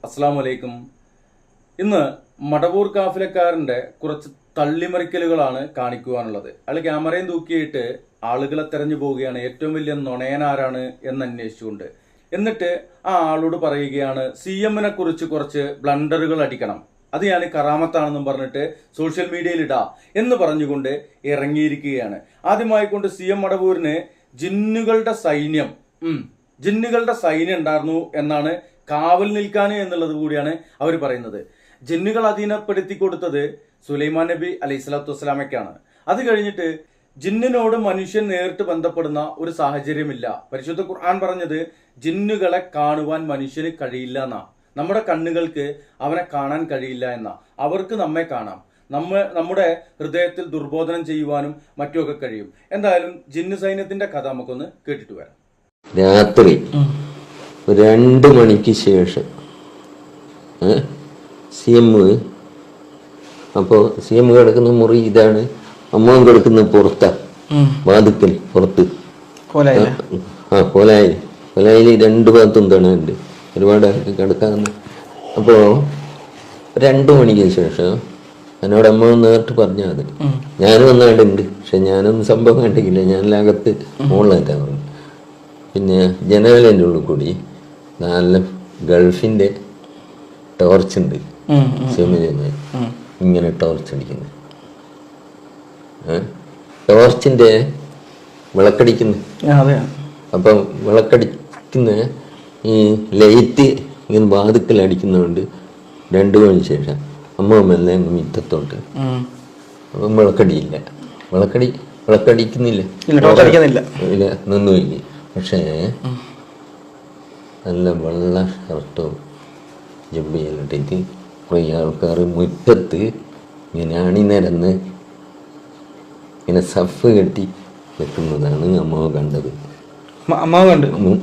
അസ്സാം വലൈക്കും. ഇന്ന് മടവൂർ കാഫിലക്കാരന്റെ കുറച്ച് തള്ളിമറിക്കലുകളാണ് കാണിക്കുവാനുള്ളത്. അയാൾ ക്യാമറയും തൂക്കിയിട്ട് ആളുകളെ തെരഞ്ഞു പോവുകയാണ്, ഏറ്റവും വലിയ നുണയനാരാണ് എന്ന് അന്വേഷിച്ചുകൊണ്ട്. എന്നിട്ട് ആ ആളോട് പറയുകയാണ് CM-നെ കുറിച്ച് കുറച്ച് ബ്ലണ്ടറുകൾ അടിക്കണം, അത് ഞാൻ കറാമത്താണെന്നും പറഞ്ഞിട്ട് സോഷ്യൽ മീഡിയയിൽ ഇടാ എന്ന് പറഞ്ഞുകൊണ്ട് ഇറങ്ങിയിരിക്കുകയാണ്. ആദ്യമായിക്കൊണ്ട് CM മടവൂരിന് ജിന്നുകളുടെ സൈന്യം ഉണ്ടായിരുന്നു എന്നാണ് കാവൽ നിൽക്കാൻ എന്നുള്ളത് കൂടിയാണ് അവർ പറയുന്നത്. ജിന്നുകൾ അധീനപ്പെടുത്തി കൊടുത്തത് സുലൈമാൻ നബി അലൈഹി സ്വലാത്തു വസ്സലാമയ്ക്കാണ്. അത് കഴിഞ്ഞിട്ട് ജിന്നിനോട് മനുഷ്യൻ നേരിട്ട് ബന്ധപ്പെടുന്ന ഒരു സാഹചര്യമില്ല. പരിശുദ്ധ ഖുർആൻ പറഞ്ഞത് ജിന്നുകളെ കാണുവാൻ മനുഷ്യന് കഴിയില്ല എന്നാ. നമ്മുടെ കണ്ണുകൾക്ക് അവനെ കാണാൻ കഴിയില്ല എന്നാ. അവർക്ക് നമ്മെ കാണാം, നമ്മുടെ ഹൃദയത്തിൽ ദുർബോധനം ചെയ്യുവാനും മറ്റുമൊക്കെ കഴിയും. എന്തായാലും ജിന്നു സൈന്യത്തിന്റെ കഥ നമുക്കൊന്ന് കേട്ടിട്ട് വരാം. രാത്രി 2 മണിക്ക് ശേഷം CM കിടക്കുന്ന മുറി ഇതാണ്, അമ്മ കിടക്കുന്ന പുറത്താ, വാതുക്കൽ പുറത്ത്. കോലായിൽ 2 ഭാഗത്തും തണുണ്ട്, ഒരുപാട് കിടക്കാന്ന്. അപ്പോ 2 മണിക്ക് ശേഷം എന്നോട് അമ്മ നേരിട്ട് പറഞ്ഞാൽ മതി. ഞാനും ഒന്നാടുണ്ട്, പക്ഷെ ഞാനൊന്നും സംഭവം കണ്ടില്ല. ഞാനിലകത്ത് മുകളിലേക്കാ പറഞ്ഞു. പിന്നെ ജനലിൻ്റെ ഉള്ളിൽ കൂടി നല്ല ഗൾഫിന്റെ ടോർച്ചുണ്ട്, ഇങ്ങനെ ടോർച്ച് അടിക്കുന്നു, ടോർച്ചിന്റെ വിളക്കടിക്കുന്നു. അപ്പം വിളക്കടിക്കുന്ന ഈ ലൈറ്റ് ഇങ്ങനെ വാതുക്കൽ അടിക്കുന്നതുകൊണ്ട് 2 മണിക്ക് ശേഷം അമ്മ മിറ്റത്തോട്ട്. അപ്പം വിളക്കടിക്കുന്നില്ല, ഇല്ല, നിന്നുപോയി. പക്ഷേ നല്ല വെള്ള ഷർട്ടും ജബ്ബിയിലിട്ടിട്ട് കുറേ ആൾക്കാർ മുറ്റത്ത് ഇങ്ങനെ അണിനിരന്ന് ഇങ്ങനെ സഫ് കെട്ടി വെക്കുന്നതാണ് അമ്മ കണ്ടത്.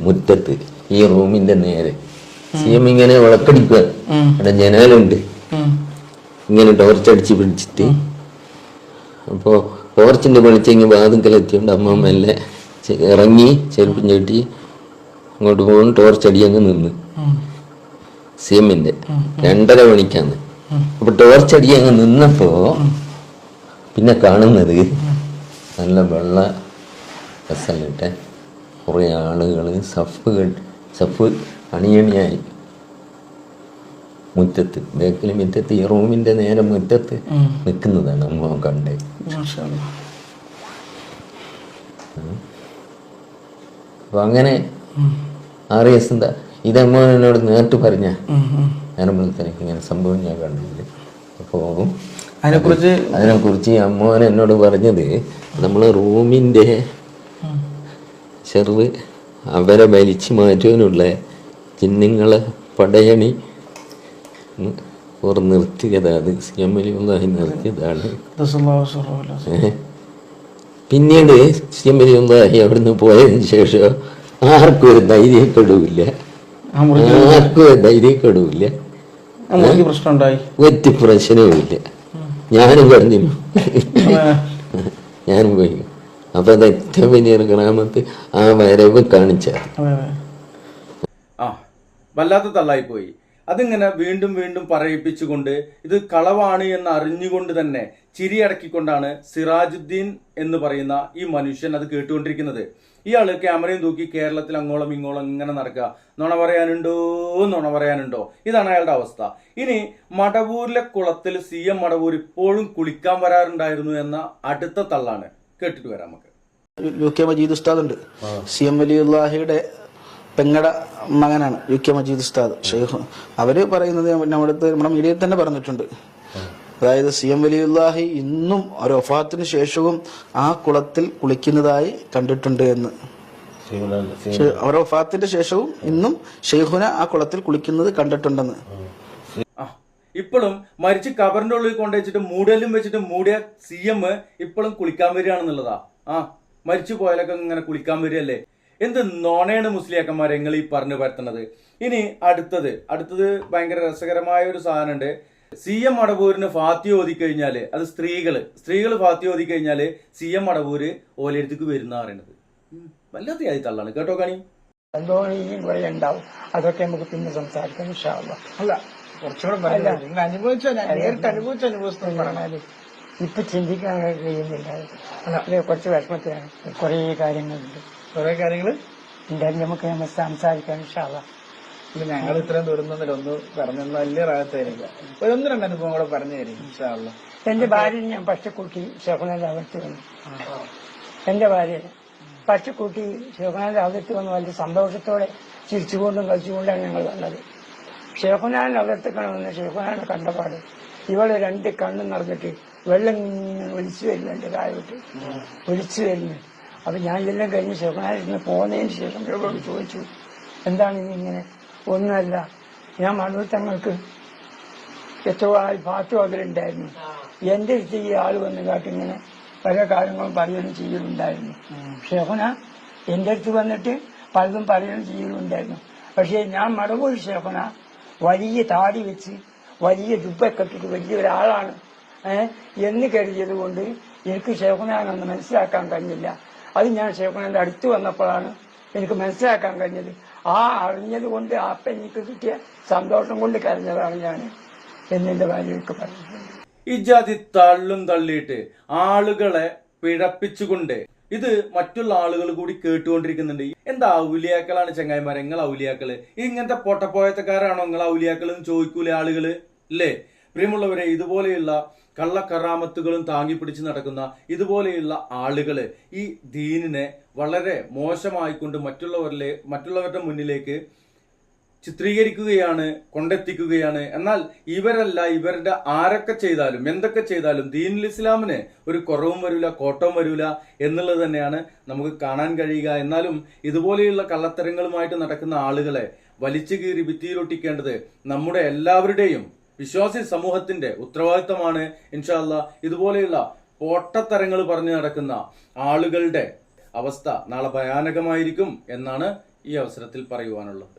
മുറ്റത്ത് ഈ റൂമിന്റെ നേരെ CM ഇങ്ങനെ വിളക്കടിക്കുക. അവിടെ ജനാലുണ്ട്, ഇങ്ങനെ ടോർച്ചടിച്ച് പിടിച്ചിട്ട്. അപ്പോൾ ടോർച്ചിന്റെ വെളിച്ചെങ്കിൽ വാതുക്കലെത്തിയോണ്ട് അമ്മ മെല്ലെ ഇറങ്ങി ചെരുപ്പും ചവിട്ടി അങ്ങോട്ട് പോകും. ടോർച്ചടി അങ്ങ് നിന്ന് CM-ന്റെ 2:30 മണിക്കാണ്. അപ്പൊ ടോർച്ചടി അങ്ങ് നിന്നപ്പോ പിന്നെ കാണുന്നത് നല്ല വെള്ള ഡ്രസ്സല്ലിട്ട് കുറെ ആളുകള് സഫ് അണിയണിയായി മുറ്റത്ത്, ബേക്കിൽ മുറ്റത്ത്, ഈ റൂമിന്റെ നേരെ മുറ്റത്ത് നിൽക്കുന്നതാണ് അമ്മ കണ്ടേ. അപ്പൊ അങ്ങനെ RS എന്താ ഇതമ്മ എന്നോട് നേരിട്ട് പറഞ്ഞ ഞാനപ്പോഴത്തേക്ക് ഇങ്ങനെ സംഭവം ഞാൻ കണ്ടില്ല. അപ്പോൾ അതിനെക്കുറിച്ച് അമ്മോൻ എന്നോട് പറഞ്ഞത്, നമ്മള് റൂമിന്റെ ചെറുവ് അവരെ വലിച്ചു മാറ്റുവാനുള്ള ജിന്നുങ്ങളെ പടയണി നിർത്തിയതാണ്. അത് CM നിർത്തിയതാണ്. പിന്നീട് CM അവിടുന്ന് പോയതിനു ശേഷം ആർക്കും ഒരു ധൈര്യക്കെടുവില്ല, ഒറ്റ പ്രശ്നവുമില്ല. ഞാനും പറഞ്ഞു, ഞാനും പോയി. അപ്പൊ അത് ഏറ്റവും വലിയൊരു ഗ്രാമത്ത് ആ വരവ് കാണിച്ച വല്ലാത്ത തള്ളായിപ്പോയി. അതിങ്ങനെ വീണ്ടും വീണ്ടും പറയിപ്പിച്ചുകൊണ്ട് ഇത് കളവാണ് എന്ന് അറിഞ്ഞുകൊണ്ട് തന്നെ ചിരിയടക്കിക്കൊണ്ടാണ് സിറാജുദ്ദീൻ എന്ന് പറയുന്ന ഈ മനുഷ്യൻ അത് കേട്ടുകൊണ്ടിരിക്കുന്നത്. ഇയാള് ക്യാമറയും തൂക്കി കേരളത്തിൽ അങ്ങോളം ഇങ്ങോളം ഇങ്ങനെ നടക്കുക, നുണ പറയാനുണ്ടോ, ഇതാണ് അയാളുടെ അവസ്ഥ. ഇനി മടവൂരിലെ കുളത്തിൽ CM മടവൂർ ഇപ്പോഴും കുളിക്കാൻ വരാറുണ്ടായിരുന്നു എന്ന അടുത്ത തള്ളാണ്. കേട്ടിട്ട് വരാം നമുക്ക്. UK മജീദ് ഉസ്താദ് ഉണ്ട്, CM വലിയുള്ളാഹിയുടെ പെങ്ങടെ മകനാണ് UK മജീദ് ഉസ്താദ് ഷെയ്ഖ്. അവര് പറയുന്നത് നമ്മുടെ മീഡിയയിൽ തന്നെ പറഞ്ഞിട്ടുണ്ട്. അതായത് CM വലിയുള്ളാഹി ഇന്നും ഒരു വഫാത്തിന് ശേഷവും ആ കുളത്തിൽ കുളിക്കുന്നതായി കണ്ടിട്ടുണ്ട് എന്ന്. അവരുടെ വഫാത്തിന്റെ ശേഷവും ഇന്നും ഷെയ്ഖുന ആ കുളത്തിൽ കുളിക്കുന്നത് കണ്ടിട്ടുണ്ടെന്ന്. ഇപ്പോഴും മരിച്ച് കബറിന്റെ ഉള്ളിൽ കൊണ്ടുവച്ചിട്ട് മൂടലും വെച്ചിട്ട് മൂടിയ CM ഇപ്പോഴും കുളിക്കാൻ വരികയാണെന്നുള്ളതാ. മരിച്ചു പോയാലൊക്കെ ഇങ്ങനെ കുളിക്കാൻ വരികയല്ലേ? എന്ത് നോണയാണ് മുസ്ലിയാക്കന്മാരെ നിങ്ങൾ ഈ പറഞ്ഞു പരത്തുന്നത്. ഇനി അടുത്തത് ഭയങ്കര രസകരമായ ഒരു സാധനമുണ്ട്. CM മടവൂരിന് ഫാത്തി ഓതി കഴിഞ്ഞാല്, അത് സ്ത്രീകള് ഫാത്തി ഓതി കഴിഞ്ഞാല് CM മടവൂര് ഓലെടുത്തേക്ക് വരുന്ന പറയുന്നത് വല്ലാത്ത ആയി തള്ളാണ് കേട്ടോ. കാണി സംഭവം ഇനിയും കുറെ ഉണ്ടാവും. അതൊക്കെ നമുക്ക് പിന്നെ സംസാരിക്കാം ഇൻഷാ അല്ലാഹ്. അല്ല കുറച്ചുകൂടെ നിങ്ങൾ നേരിട്ട് അനുഭവിച്ച അനുഭവസ്ഥ പറഞ്ഞാല് ഇപ്പൊ ചിന്തിക്കാൻ കഴിയുന്നില്ല. അല്ല കുറച്ച് വിഷമത്തിലാണ്. കുറെ കാര്യങ്ങളുണ്ട്, കുറെ കാര്യങ്ങള് എന്തായാലും നമുക്ക് സംസാരിക്കാം ഇൻഷാ അല്ലാഹ്. ഞങ്ങൾ ഇത്രയും ദൂരം ഒന്ന് പറഞ്ഞു വലിയ റാഹത്തായിരിക്കും. ഒരു 1-2 അനുഭവം കൂടെ പറഞ്ഞു തരും ഇൻഷാ അല്ലാഹ്. എന്റെ ഭാര്യ ഞാൻ പച്ചക്കൂട്ടി ഷെഹ്നാന്റെ അകത്ത് വന്നു. എന്റെ ഭാര്യ പച്ചക്കൂട്ടി ഷെഹ്നാന്റെ അകത്ത് വന്ന് വലിയ സന്തോഷത്തോടെ ചിരിച്ചുകൊണ്ടും കളിച്ചുകൊണ്ടാണ് ഞങ്ങൾ വന്നത്. ഷെഹ്നാന്റെ അകത്തേക്കാണ് വന്ന് ഷെഹ്നാനെ കണ്ടപാട് ഇവള് 2 കണ്ണും നിറഞ്ഞിട്ട് വെള്ളം ഇങ്ങനെ ഒലിച്ചു വരുന്നുണ്ട്, താഴോട്ട് ഒലിച്ചു വരുന്നു. അപ്പൊ ഞാൻ ഇതെല്ലാം കഴിഞ്ഞ് ഷെഹ്നാനിന്ന് പോകുന്നതിന് ശേഷം ഇവളോട് ചോദിച്ചു, എന്താണ് ഇങ്ങനെ? ഒന്നുമല്ല, ഞാൻ മണ്ണൂർ തങ്ങൾക്ക് എത്രയോ പാത്തു അതിലുണ്ടായിരുന്നു. എന്റെ അടുത്ത് ഈ ആള് വന്ന് കാട്ടിങ്ങനെ പല കാര്യങ്ങളും പറയുകയും ചെയ്യലുണ്ടായിരുന്നു. ഷെഹ്ന എന്റെ അടുത്ത് വന്നിട്ട് പലതും പറയുകയും ചെയ്യലുണ്ടായിരുന്നു. പക്ഷെ ഞാൻ മടവൂർ ഷെഹ്ന വലിയ താടി വെച്ച് വലിയ ജുബ്ബൊക്കെ ഇട്ടിട്ട് വലിയൊരാളാണ് എന്ന് കരുതിയത് കൊണ്ട് എനിക്ക് ഷെഹ്നാനൊന്ന് മനസ്സിലാക്കാൻ കഴിഞ്ഞില്ല. അത് ഞാൻ ഷെഹ്നാന്റെ അടുത്ത് വന്നപ്പോഴാണ് എനിക്ക് മനസ്സിലാക്കാൻ കഴിഞ്ഞത്. ആ അറിഞ്ഞത് കൊണ്ട് ആ പെണ്ണിക്ക് കിട്ടിയ സന്തോഷം കൊണ്ട് കരഞ്ഞതാണ് ഞാൻ എന്നെ ഭാര്യയൊക്കെ പറഞ്ഞിട്ടുണ്ട്. ഈ ജാതി തള്ളും തള്ളിയിട്ട് ആളുകളെ പിഴപ്പിച്ചുകൊണ്ട് ഇത് മറ്റുള്ള ആളുകൾ കൂടി കേട്ടുകൊണ്ടിരിക്കുന്നുണ്ട്. എന്താ ഔലിയാക്കളാണ് ചങ്ങായിമാരെ നിങ്ങൾ ഔലിയാക്കള്? ഇങ്ങനത്തെ പൊട്ടപ്പോയത്തക്കാരാണോ നിങ്ങൾ ഔലിയാക്കൾ എന്ന് ചോദിക്കൂലേ ആളുകള്? അല്ലേ പ്രിയമുള്ളവരെ, ഇതുപോലെയുള്ള കള്ളക്കറാമത്തുകളും താങ്ങിപ്പിടിച്ച് നടക്കുന്ന ഇതുപോലെയുള്ള ആളുകള് ഈ ദീനിനെ വളരെ മോശമായിക്കൊണ്ട് മറ്റുള്ളവരുടെ മുന്നിലേക്ക് ചിത്രീകരിക്കുകയാണ്, കൊണ്ടെത്തിക്കുകയാണ്. എന്നാൽ ഇവരല്ല, ഇവരുടെ ആരൊക്കെ ചെയ്താലും എന്തൊക്കെ ചെയ്താലും ദീനുൽ ഇസ്ലാമിന് ഒരു കുറവും വരില്ല, കോട്ടവും വരില്ല എന്നുള്ളത് തന്നെയാണ് നമുക്ക് കാണാൻ കഴിയുക. എന്നാലും ഇതുപോലെയുള്ള കള്ളത്തരങ്ങളുമായിട്ട് നടക്കുന്ന ആളുകളെ വലിച്ചു കീറി ഭിത്തിയിലൊട്ടിക്കേണ്ടത് നമ്മുടെ എല്ലാവരുടെയും വിശ്വാസി സമൂഹത്തിന്റെ ഉത്തരവാദിത്തമാണ്. ഇൻഷാ അല്ലാഹ് ഇതുപോലെയുള്ള പൊട്ടത്തരങ്ങൾ പറഞ്ഞു നടക്കുന്ന ആളുകളുടെ അവസ്ഥ നാളെ ഭയാനകമായിരിക്കും എന്നാണ് ഈ അവസരത്തിൽ പറയുവാനുള്ളത്.